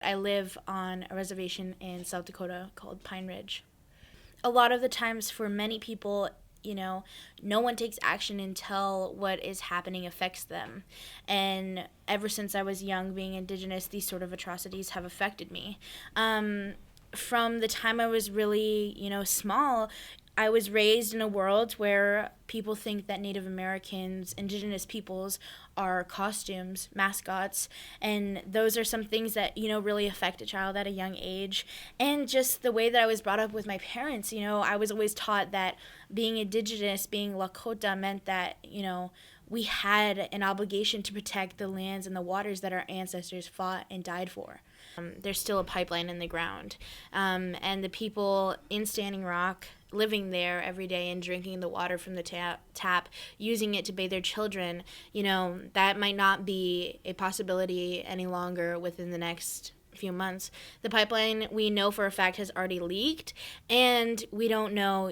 I live on a reservation in South Dakota called Pine Ridge. A lot of the times for many people, no one takes action until what is happening affects them. And ever since I was young, being Indigenous, these sort of atrocities have affected me. From the time I was really, small, I was raised in a world where people think that Native Americans, Indigenous peoples, are costumes, mascots, and those are some things that, really affect a child at a young age. And just the way that I was brought up with my parents, I was always taught that being Indigenous, being Lakota, meant that, we had an obligation to protect the lands and the waters that our ancestors fought and died for. There's still a pipeline in the ground. And the people in Standing Rock living there every day and drinking the water from the tap, using it to bathe their children, that might not be a possibility any longer within the next few months. The pipeline, we know for a fact, has already leaked, and we don't know,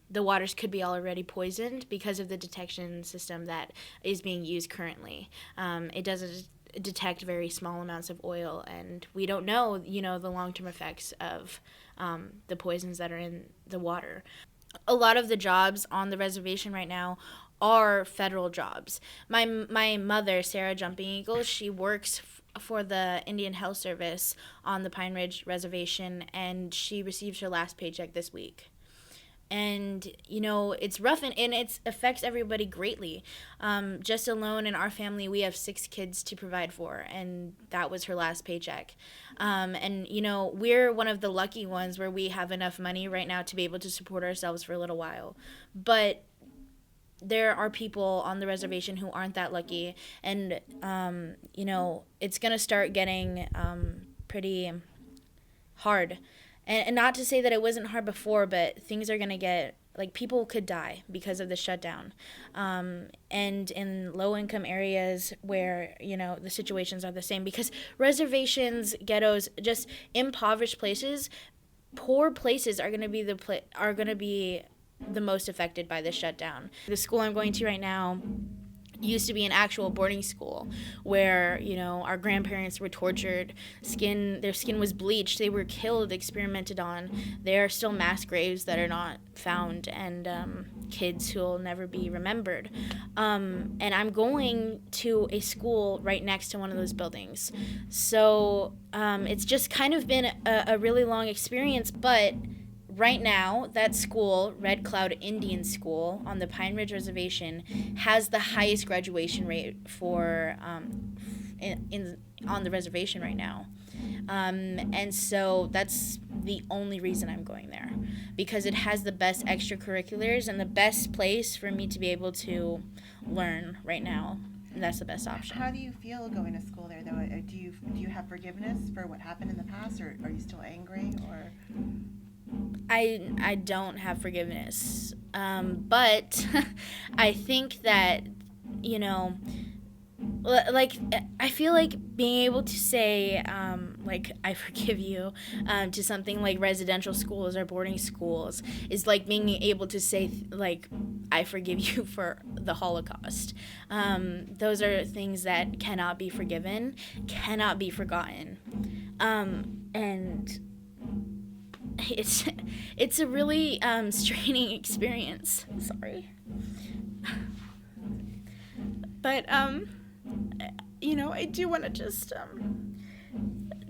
the waters could be already poisoned because of the detection system that is being used currently. It doesn't detect very small amounts of oil, and we don't know, the long-term effects of the poisons that are in the water. A lot of the jobs on the reservation right now are federal jobs. My mother, Sarah Jumping Eagle, she works for the Indian Health Service on the Pine Ridge Reservation, and she received her last paycheck this week. And, it's rough, and it affects everybody greatly. Just alone in our family, we have 6 kids to provide for, and that was her last paycheck. And, we're one of the lucky ones where we have enough money right now to be able to support ourselves for a little while. But there are people on the reservation who aren't that lucky, and, it's going to start getting pretty hard. And not to say that it wasn't hard before, but things are going to get, people could die because of the shutdown. And in low-income areas where, the situations are the same. Because reservations, ghettos, just impoverished places, poor places are going to be the most affected by the shutdown. The school I'm going to right now used to be an actual boarding school where, our grandparents were tortured, their skin was bleached, they were killed, experimented on. There are still mass graves that are not found, and kids who will never be remembered. And I'm going to a school right next to one of those buildings. So it's just kind of been a really long experience, but right now, that school, Red Cloud Indian School on the Pine Ridge Reservation, has the highest graduation rate for on the reservation right now. And so that's the only reason I'm going there, because it has the best extracurriculars and the best place for me to be able to learn right now. And that's the best option. How do you feel going to school there, though? Do you have forgiveness for what happened in the past, or are you still angry, or? I don't have forgiveness, but I think that, I feel like being able to say, I forgive you, to something like residential schools or boarding schools is like being able to say, I forgive you for the Holocaust. Those are things that cannot be forgiven, cannot be forgotten, and it's a really straining experience. Sorry. But I do want to just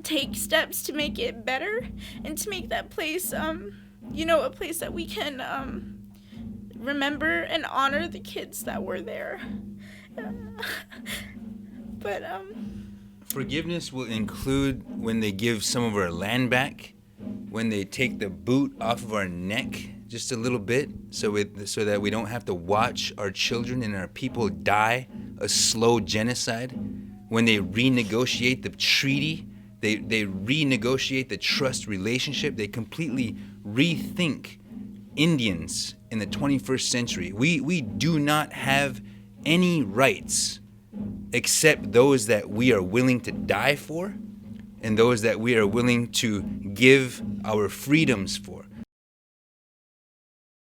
take steps to make it better and to make that place a place that we can remember and honor the kids that were there. But forgiveness will include when they give some of our land back, when they take the boot off of our neck just a little bit, so that we don't have to watch our children and our people die a slow genocide, when they renegotiate the treaty, they renegotiate the trust relationship, they completely rethink Indians in the 21st century. We do not have any rights except those that we are willing to die for, and those that we are willing to give our freedoms for.